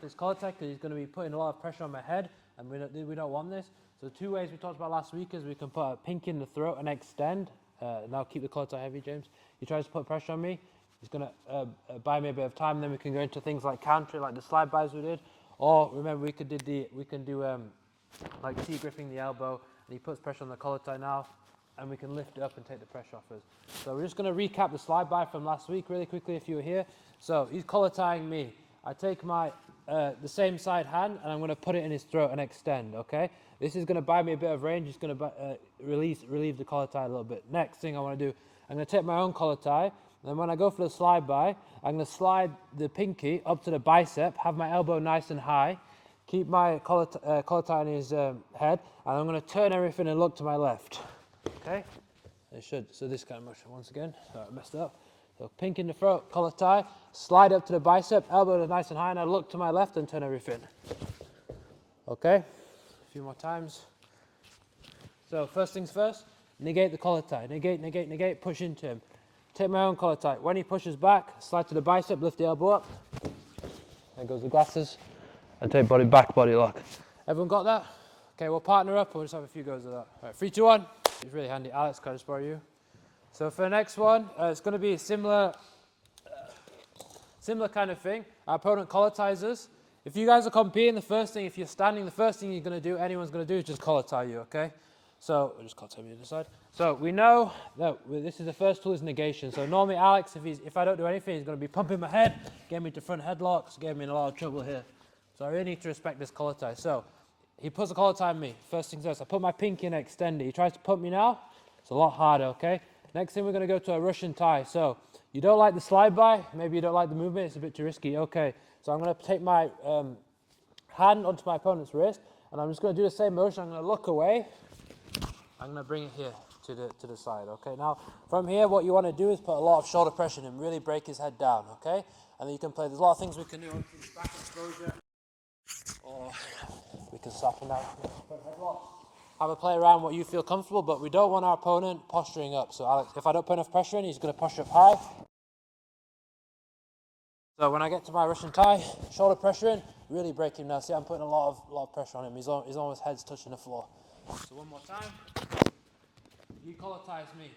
this collar tie because he's going to be putting a lot of pressure on my head, and we don't want this. So the two ways we talked about last week is we can put a pinky in the throat and extend. Now keep the collar tie heavy, James. He tries to put pressure on me. He's going to buy me a bit of time, and then we can go into things like countering, like the slide buys we did. Or remember, we can do like T-gripping the elbow, and he puts pressure on the collar tie now, and we can lift it up and take the pressure off us. So we're just going to recap the slide by from last week really quickly if you were here. So he's collar tying me. I take my the same side hand and I'm going to put it in his throat and extend, okay? This is going to buy me a bit of range. It's going to relieve the collar tie a little bit. Next thing I want to do, I'm going to take my own collar tie, and when I go for the slide by, I'm going to slide the pinky up to the bicep, have my elbow nice and high, keep my collar tie on his head, and I'm going to turn everything and look to my left, okay? It should, so this kind of motion once again. Sorry, I messed it up. So pink in the throat, collar tie, slide up to the bicep, elbow nice and high, and I look to my left and turn everything. Okay, a few more times. So first things first, negate the collar tie. Negate, push into him. Take my own collar tie. When he pushes back, slide to the bicep, lift the elbow up. There goes the glasses. And take body back, body lock. Everyone got that? Okay, we'll partner up, we'll just have a few goes of that. All right, 3, 2, 1. It's really handy. Alex, can I just borrow you? So for the next one, it's going to be a similar kind of thing. Our opponent collar ties us. If you guys are competing, if you're standing, the first thing you're going to do, anyone's going to do is just collar tie you, okay? So, we'll just collar tie me to the side. So we know that this is the first tool is negation. So normally Alex, if I don't do anything, he's going to be pumping my head, getting me to front headlocks, getting me in a lot of trouble here. So I really need to respect this collar tie. So he puts a collar tie on me. First things first, I put my pinky in and extend it. He tries to pump me now. It's a lot harder, okay? Next thing, we're going to go to a Russian tie. So you don't like the slide by, maybe you don't like the movement, it's a bit too risky. Okay, so I'm going to take my hand onto my opponent's wrist, and I'm just going to do the same motion. I'm going to look away. I'm going to bring it here to the side. Okay, now from here, what you want to do is put a lot of shoulder pressure in him, really break his head down. Okay, and then you can play. There's a lot of things we can do. Back exposure, or we can slap him out. Have a play around what you feel comfortable, but we don't want our opponent posturing up. So Alex, if I don't put enough pressure in, he's going to posture up high. So when I get to my Russian tie, shoulder pressure in, really break him now. See, I'm putting a lot of pressure on him. He's almost head's touching the floor. So one more time. He collar ties me.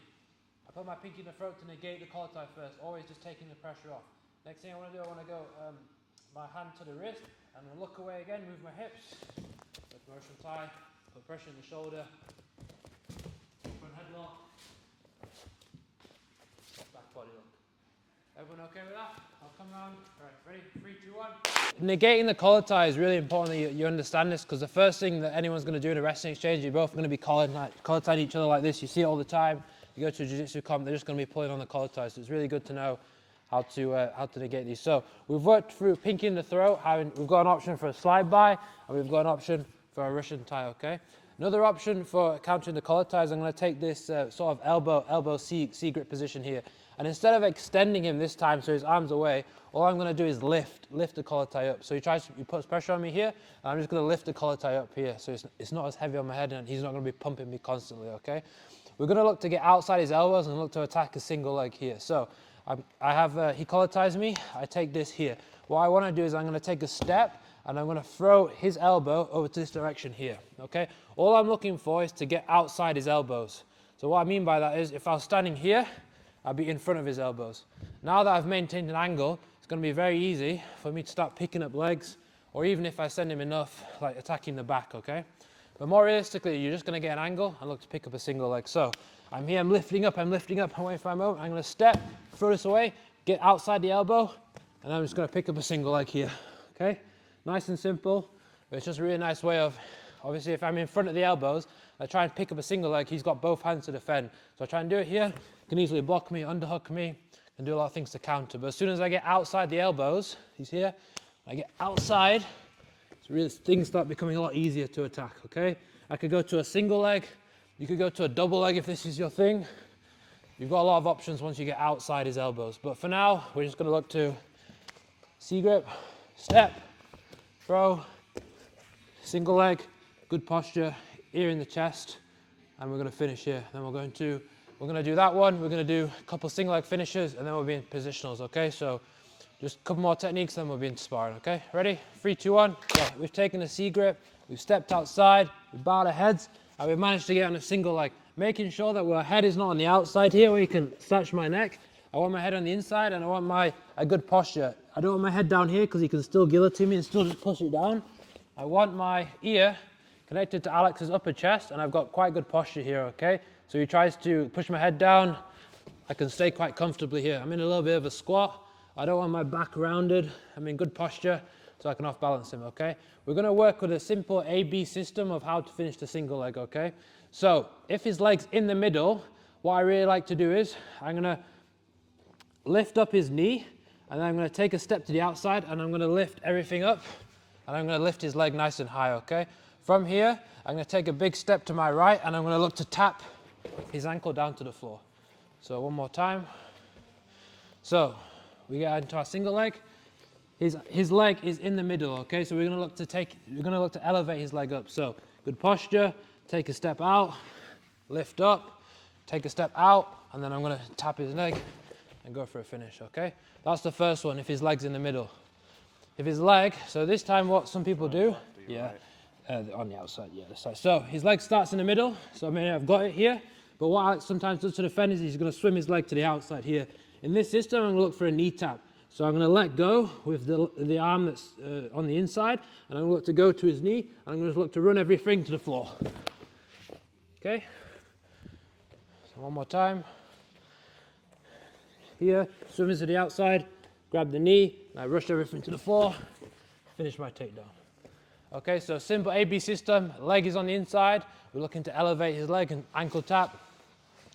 I put my pinky in the throat to negate the collar tie first, always just taking the pressure off. Next thing I want to do, I want to go my hand to the wrist, and then look away again, move my hips. With my Russian tie. Put pressure in the shoulder, front headlock, back body lock. Everyone okay with that? I'll come around. All right, ready? 3, 2, 1. Negating the collar tie is really important that you understand this, because the first thing that anyone's going to do in a wrestling exchange, you're both going to be collar tying each other like this. You see it all the time. You go to a jiu-jitsu comp, they're just going to be pulling on the collar tie. So it's really good to know how to negate these. So we've worked through pinky in the throat. We've got an option for a slide by, and we've got an option for a Russian tie, okay? Another option for countering the collar ties, I'm going to take this sort of elbow C grip position here. And instead of extending him this time so his arm's away, all I'm going to do is lift the collar tie up. So he puts pressure on me here, and I'm just going to lift the collar tie up here. So it's not as heavy on my head, and he's not going to be pumping me constantly, okay? We're going to look to get outside his elbows and look to attack a single leg here. So he collar ties me, I take this here. What I want to do is I'm going to take a step, and I'm going to throw his elbow over to this direction here, okay? All I'm looking for is to get outside his elbows. So what I mean by that is, if I was standing here, I'd be in front of his elbows. Now that I've maintained an angle, it's going to be very easy for me to start picking up legs, or even if I send him enough, like attacking the back, okay? But more realistically, you're just going to get an angle and look to pick up a single leg. So I'm here, I'm lifting up, I'm waiting for a moment. I'm going to step, throw this away, get outside the elbow, and I'm just going to pick up a single leg here, okay? Nice and simple, but it's just a really nice way of, obviously if I'm in front of the elbows, I try and pick up a single leg, he's got both hands to defend. So I try and do it here, he can easily block me, underhook me, and do a lot of things to counter. But as soon as I get outside the elbows, he's here, I get outside, it's really, things start becoming a lot easier to attack, okay? I could go to a single leg, you could go to a double leg if this is your thing. You've got a lot of options once you get outside his elbows. But for now, we're just gonna look to C-grip, step, throw, single leg, good posture, ear in the chest, and we're going to finish here. Then we're going to do that one, we're going to do a couple single leg finishes, and then we'll be in positionals, okay? So Just a couple more techniques, then we'll be into sparring, okay? Ready? 3, 2, 1. Okay, we've taken a C grip, we've stepped outside, we've bowed our heads, and we've managed to get on a single leg, making sure that our head is not on the outside here where you can snatch my neck. I want my head on the inside, and I want a good posture. I don't want my head down here because he can still guillotine me and still just push it down. I want my ear connected to Alex's upper chest, and I've got quite good posture here, okay? So he tries to push my head down. I can stay quite comfortably here. I'm in a little bit of a squat. I don't want my back rounded. I'm in good posture so I can off balance him, okay? We're gonna work with a simple A-B system of how to finish the single leg, okay? So if his leg's in the middle, what I really like to do is I'm gonna lift up his knee, and then I'm gonna take a step to the outside, and I'm gonna lift everything up, and I'm gonna lift his leg nice and high, okay? From here, I'm gonna take a big step to my right, and I'm gonna look to tap his ankle down to the floor. So one more time. So we get into our single leg. His leg is in the middle, okay? So we're gonna look to elevate his leg up. So good posture, take a step out, lift up, take a step out, and then I'm gonna tap his leg and go for a finish, okay? That's the first one, if his leg's in the middle. If his leg, so this time what some people do, on the outside, the side. So his leg starts in the middle, so I mean I've got it here, but what Alex sometimes does to defend is he's gonna swim his leg to the outside here. In this system, I'm gonna look for a knee tap. So I'm gonna let go with the arm that's on the inside, and I'm gonna look to go to his knee, and I'm gonna look to run everything to the floor. Okay? So one more time. Here, swimming to the outside, grab the knee, and I rush everything to the floor, finish my takedown. Okay, so simple A-B system, leg is on the inside, we're looking to elevate his leg and ankle tap.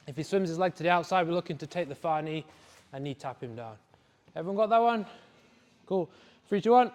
If he swims his leg to the outside, we're looking to take the far knee and knee tap him down. Everyone got that one? Cool. 3, 2, 1.